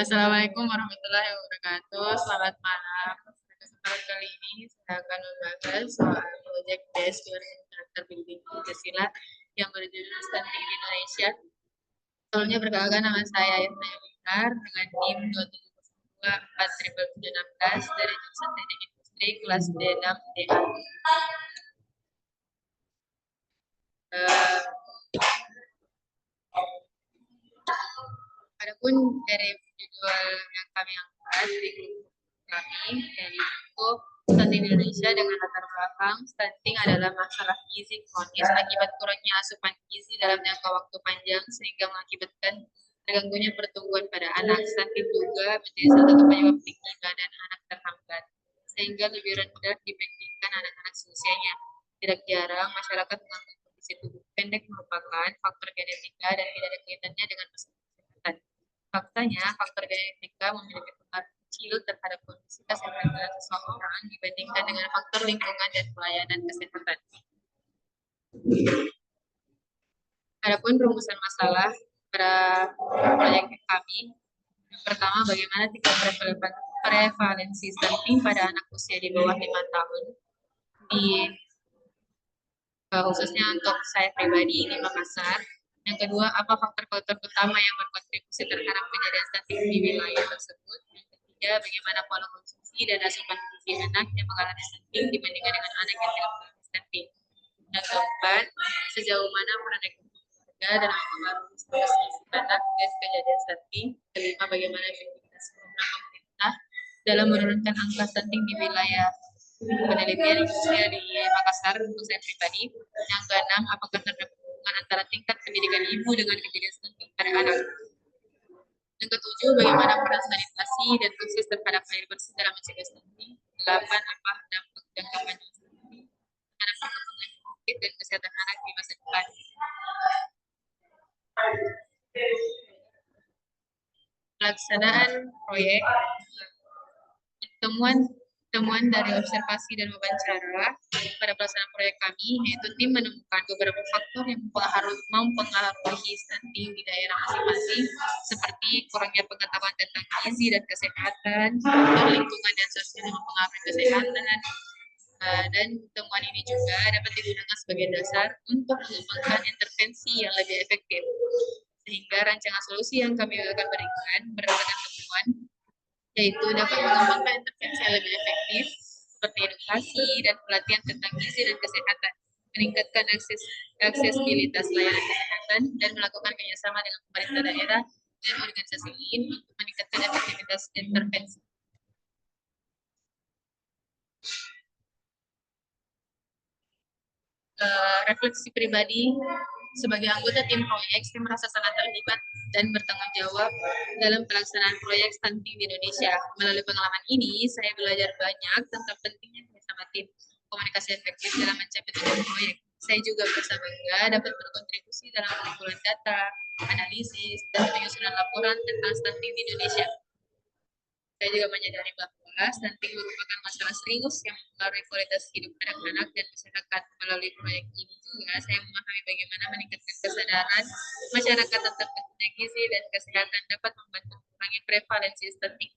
Assalamualaikum warahmatullahi wabarakatuh. Selamat malam. Pada kesempatan kali ini saya akan membahas soal proyek Learning Karakter Building Pancasila yang berjudul Stunting di Indonesia. Sebelumnya perkenalkan, nama saya Irna Yuniar dengan NIM 2724716 dari jurusan Teknik Industri kelas D6 DA. Adapun dari judul yang kami angkat di grup kami, yaitu stunting Indonesia dengan latar belakang stunting adalah masalah gizi kronis akibat kurangnya asupan gizi dalam jangka waktu panjang sehingga mengakibatkan terganggunya pertumbuhan pada anak. Stunting juga menjadi salah satu penyebab tinggi badan anak terhambat sehingga lebih rendah dibandingkan anak-anak seusianya. Tidak jarang masyarakat menganggap kondisi tubuh pendek merupakan faktor genetika dan tidak ada kaitannya dengan masalah kesehatan. Faktanya, faktor genetika memiliki pengaruh kecil terhadap kondisi kesehatan seseorang dibandingkan dengan faktor lingkungan dan pelayanan kesehatan. Adapun rumusan masalah pada proyek kami, pertama, bagaimana tingkat prevalensi stunting pada anak usia di bawah 5 tahun khususnya untuk saya pribadi di Makassar. Yang kedua, apa faktor-faktor utama yang berkontribusi terhadap kejadian stunting di wilayah tersebut. Yang ketiga, bagaimana pola konsumsi dan asupan gizi anak yang mengalami stunting dibandingkan dengan anak yang tidak mengalami stunting. Yang keempat, sejauh mana peran keluarga dalam mempengaruhi status gizi anak dan kejadian stunting. Kelima, bagaimana aktivitas pemerintah dalam menurunkan angka stunting di wilayah penelitian khususnya di Makassar untuk saya pribadi. Yang keenam, apakah terdapat hubungan antara tingkat pendidikan ibu dengan kejadian stunting pada anak. Yang ketujuh, bagaimana peran sanitasi dan akses terhadap air bersih dalam mencegah stunting. 8, apa dampak jangka panjang stunting terhadap perkembangan kognitif dan kesehatan anak di masa depan. Pelaksanaan proyek, temuan dari observasi dan wawancara pada pelaksanaan proyek kami, yaitu tim menemukan beberapa faktor yang mempengaruhi stunting di daerah masing-masing, seperti kurangnya pengetahuan tentang gizi dan kesehatan, faktor lingkungan dan sosial yang mempengaruhi kesehatan, dan temuan ini juga dapat digunakan sebagai dasar untuk mengembangkan intervensi yang lebih efektif. Sehingga rancangan solusi yang kami akan berikan berdasarkan temuan yaitu dapat mengembangkan intervensi yang lebih efektif seperti edukasi dan pelatihan tentang gizi dan kesehatan, meningkatkan aksesibilitas layanan kesehatan, dan melakukan kerjasama dengan pemerintah daerah dan organisasi lain untuk meningkatkan efektivitas intervensi. Refleksi pribadi, sebagai anggota tim proyek, saya merasa sangat terlibat dan bertanggung jawab dalam pelaksanaan proyek stunting di Indonesia. Melalui pengalaman ini, saya belajar banyak tentang pentingnya bersama tim, komunikasi efektif dalam mencapai tujuan proyek. Saya juga merasa bangga dapat berkontribusi dalam pengumpulan data, analisis, dan penyusunan laporan tentang stunting di Indonesia. Saya juga menyadari bahwa stunting merupakan masalah serius yang mempengaruhi kualitas hidup anak-anak dan masyarakat. Melalui proyek ini juga saya memahami bagaimana meningkatkan kesadaran masyarakat tentang pentingnya gizi dan kesehatan dapat membantu mengurangi prevalensi stunting.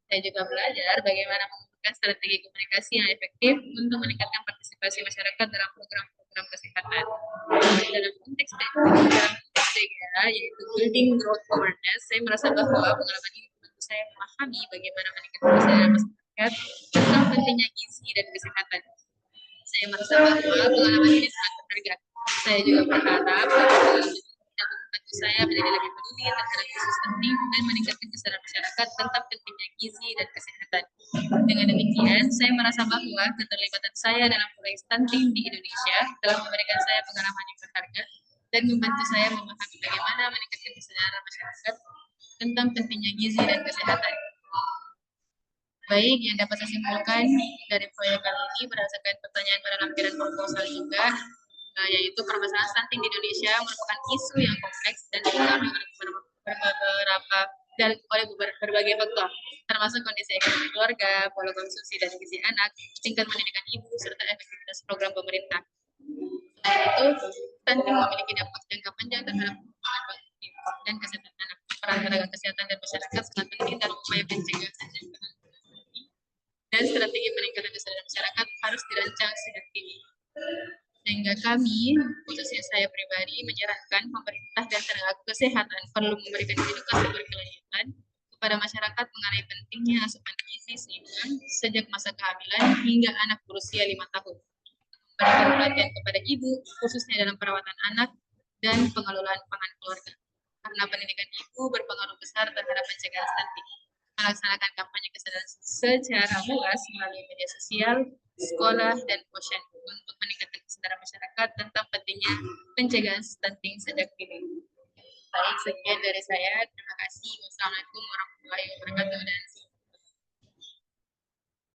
Saya juga belajar bagaimana menggunakan strategi komunikasi yang efektif untuk meningkatkan partisipasi masyarakat dalam program-program kesehatan. Dalam konteks TGA, yaitu Building Growth Awareness, saya merasa bahwa pengalaman ini saya memahami bagaimana meningkatkan kesadaran masyarakat tentang pentingnya gizi dan kesehatan. Saya merasa bahwa pengalaman ini sangat berharga. Saya juga berharap pengalaman ini dapat membantu saya menjadi lebih peduli terhadap isu stunting dan meningkatkan kesadaran masyarakat tentang pentingnya gizi dan kesehatan. Dengan demikian, saya merasa bahwa keterlibatan saya dalam proyek stunting di Indonesia telah memberikan saya pengalaman yang berharga dan membantu saya memahami bagaimana meningkatkan kesadaran masyarakat tentang pentingnya gizi dan kesehatan. Baik, yang dapat saya simpulkan dari proyek kali ini berdasarkan pertanyaan pada lampiran proposal juga, yaitu permasalahan stunting di Indonesia merupakan isu yang kompleks dan dipengaruhi oleh berbagai faktor, termasuk kondisi ekonomi keluarga, pola konsumsi dan gizi anak, tingkat pendidikan ibu, serta efektivitas program pemerintah. Selain itu, stunting memiliki dampak jangka panjang terhadap perkembangan kognitif dan kesehatan anak. Peran tenaga kesehatan dan masyarakat sangat penting upaya pencegahan dan penanggulangan stunting dan strategi peningkatan kesadaran masyarakat harus dirancang sejak dini. Sehingga kami, khususnya saya pribadi, menyarankan pemerintah dan tenaga kesehatan perlu memberikan edukasi berkelanjutan kepada masyarakat mengenai pentingnya asupan gizi seimbang sejak masa kehamilan hingga anak berusia 5 tahun. Memberikan perhatian kepada ibu, khususnya dalam perawatan anak dan pengelolaan pangan keluarga. Karena pendidikan ibu berpengaruh besar terhadap pencegahan stunting. Melaksanakan kampanye kesadaran secara luas melalui media sosial, sekolah, dan posyandu untuk meningkatkan kesadaran masyarakat tentang pentingnya pencegahan stunting sejak dini. Baik, sekian dari saya. Terima kasih. Wassalamualaikum warahmatullahi wabarakatuh. Dan